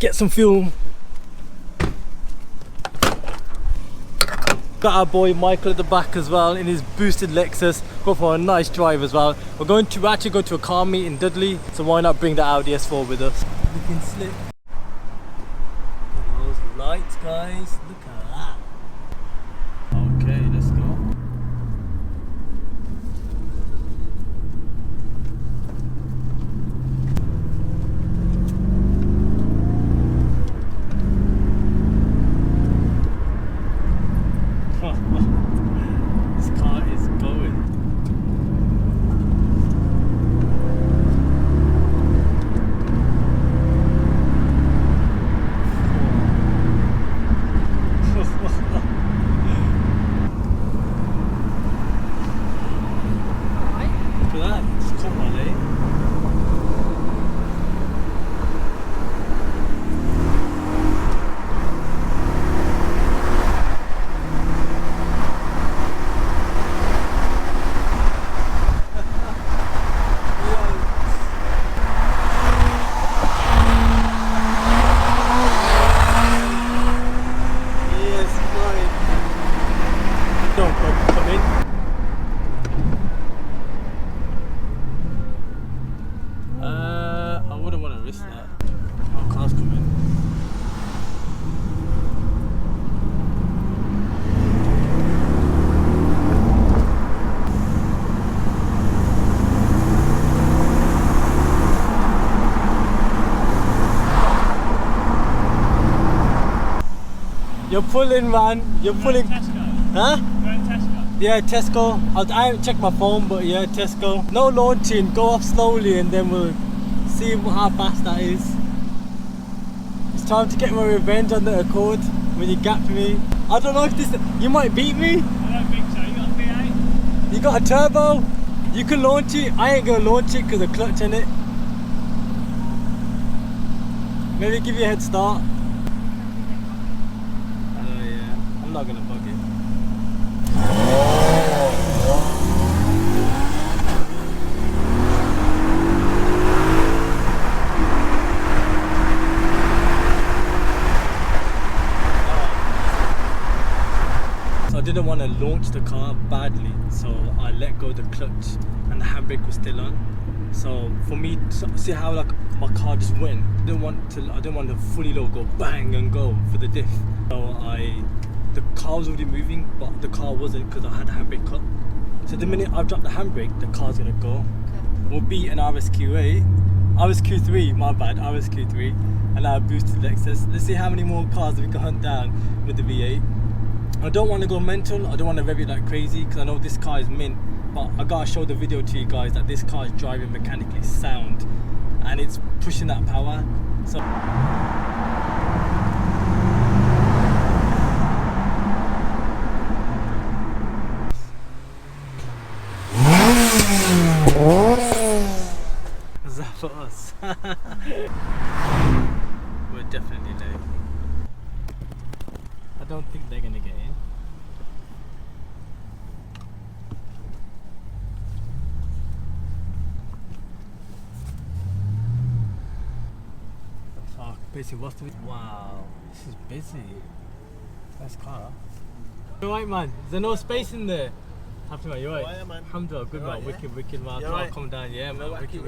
get some fuel. Got our boy Michael at the back as well in his boosted Lexus. Go for a nice drive as well. We're actually going to a car meet in Dudley, so why not bring the Audi S4 with us? Looking slick. Look at those lights, guys. Look at that. Okay, let's go. This car is going. Look at that, it's come on, eh? I wouldn't want to risk that. Oh, car's coming. You're pulling, man. You're pulling. Huh? Yeah, Tesco. I haven't checked my phone, but yeah, Tesco. No launching. Go off slowly, and then we'll see how fast that is. It's time to get my revenge on the Accord when you gapped me. I don't know if this. You might beat me. I don't think so. You got a V8. You got a turbo. You can launch it. I ain't gonna launch it because of clutch in it. Maybe give you a head start. Oh yeah. I'm not gonna bug it. I didn't want to launch the car badly, so I let go of the clutch and the handbrake was still on. So for me, see how like my car just went. I didn't want to fully load, go bang and go for the diff. So the car was already moving, but the car wasn't because I had the handbrake cut. So the minute I drop the handbrake, the car's gonna go. Okay. We'll beat an RSQ8, RSQ3, my bad, RSQ3, and our boosted Lexus. Let's see how many more cars we can hunt down with the V8. I don't want to go mental, I don't want to rev it like crazy because I know this car is mint, but I gotta show the video to you guys that this car is driving mechanically sound and it's pushing that power. So is that for us? We're definitely late. I don't think they're gonna get in. Oh, basically, what's the... Wow, this is busy. Nice car. You alright, man? Is there no space in there? Happy man, you alright? Yeah, man. Alhamdulillah, good man, Right, wicked man. Car right. come down, yeah man, wicked.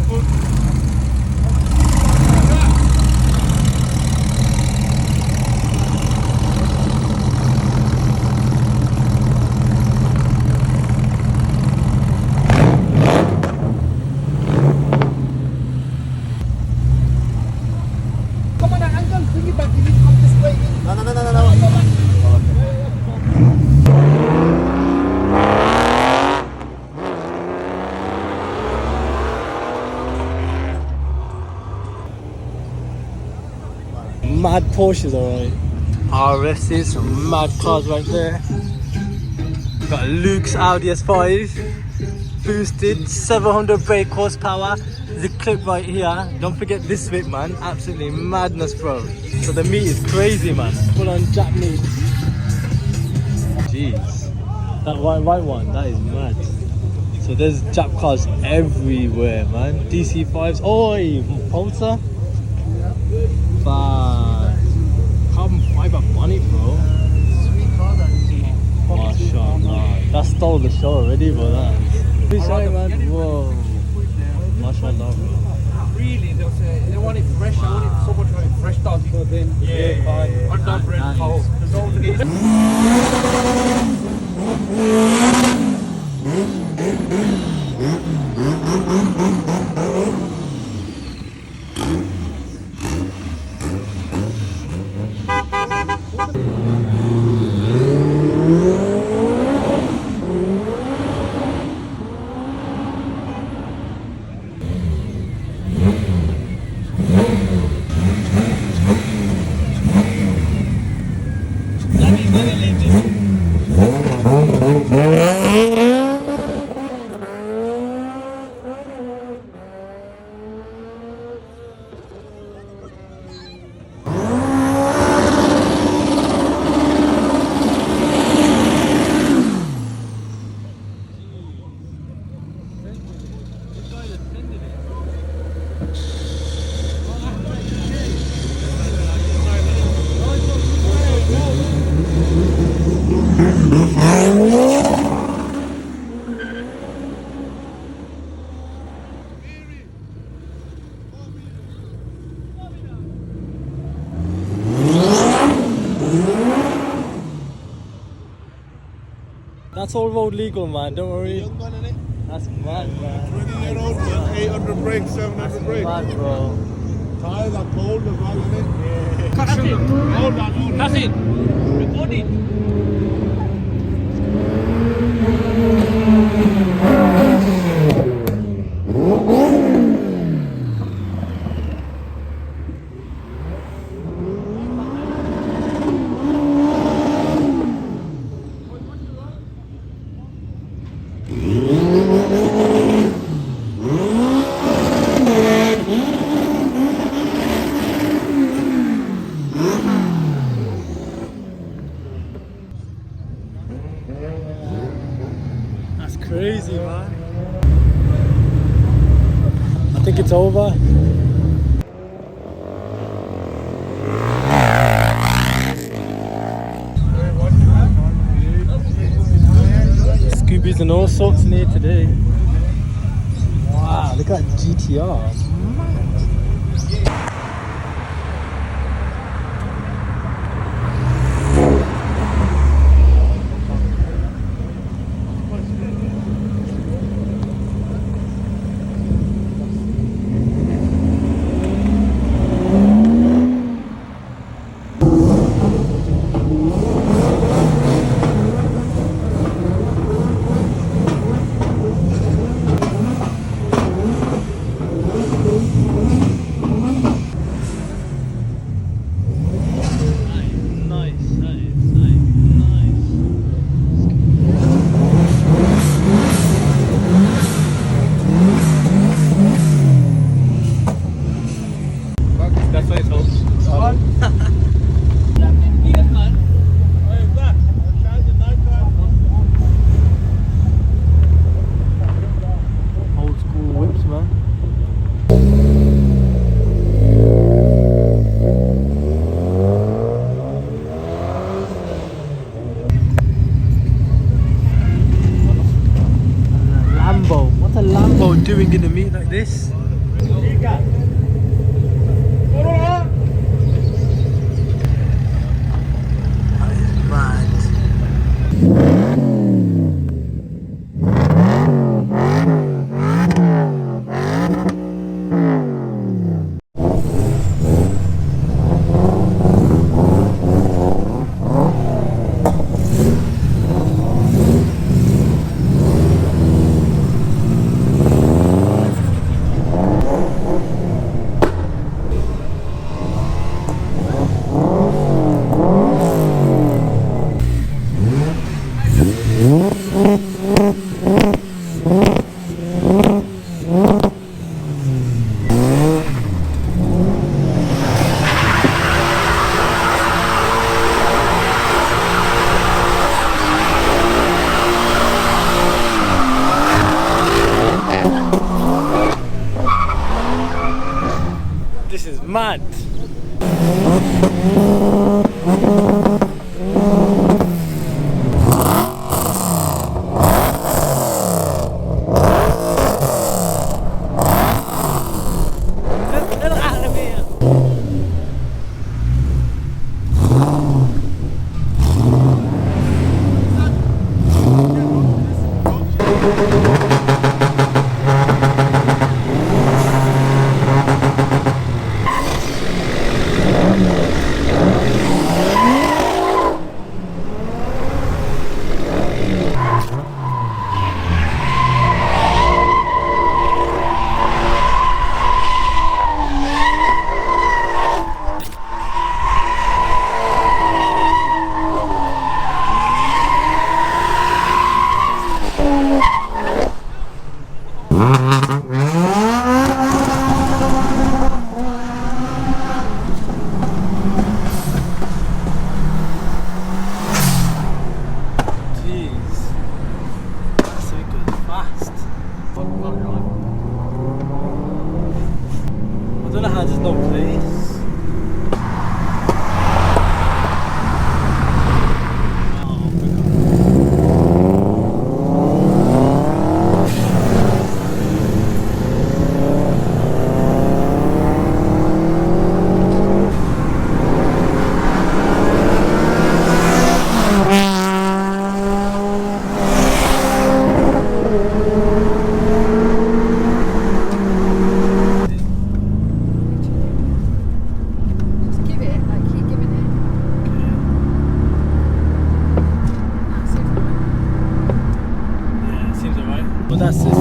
Come on, uncle, bring it back. You need to come this way. No. Mad Porsches, alright. RS's, some mad cars right there. Got Luke's Audi S5, boosted, 700 brake horsepower. There's a clip right here. Don't forget this bit, man. Absolutely madness, bro. So the meat is crazy, man. Full on Jap meat. Jeez, that white one, that is mad. So there's Jap cars everywhere, man. DC5s. Oi, Pulsar. Carbon fiber bonnet, bro. Sweet car that is. Mashallah. That stole the show already, bro. That. Sorry, man. Whoa. Mashallah, bro. Really, they want it fresh. I want it so much like fresh dog. So then, hot dog bread, cold. There's all the That's all road legal, man. Don't worry. That's mad, man. 20-year-old man, 800 brakes, 700 brakes. Mad, bro. Tires are cold as well, isn't it? That's it. Hold on. That's it. Recording. That's crazy, man. I think it's over. Scoobies and all sorts in here today. Wow, look at GTR. Doing in a meet like this? This is mad. Get out of here. I don't know how there's no place. But that's just...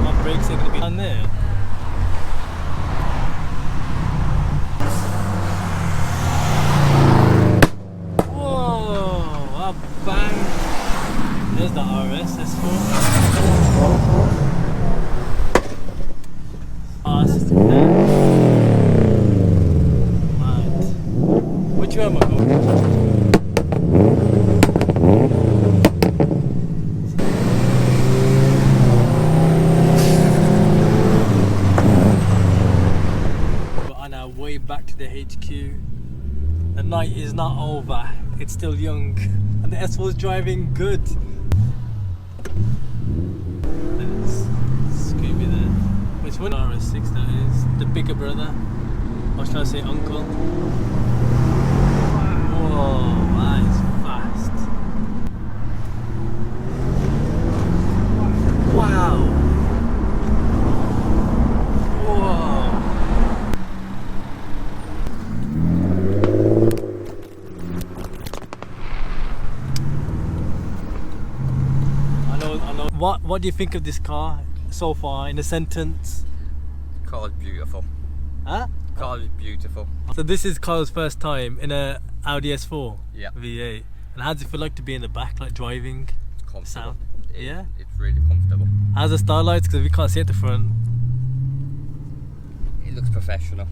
My brakes are going to be on there. Bang! There's the RS S4. Fast. Mad. Which way am I going? We're on our way back to the HQ. The night is not over. It's still young. And the S4 is driving good. There's Scooby there. Which one? RS6 that is. The bigger brother. Or should I say uncle? Whoa, that is fast. Wow. Whoa. What do you think of this car so far in a sentence? Car's beautiful. Huh? Car is beautiful. So this is Carl's first time in a Audi S4 Yeah. V8. And how does it feel like to be in the back, like driving? It's comfortable. Sound? Yeah? It's really comfortable. How's the starlights? Because we can't see at the front. It looks professional.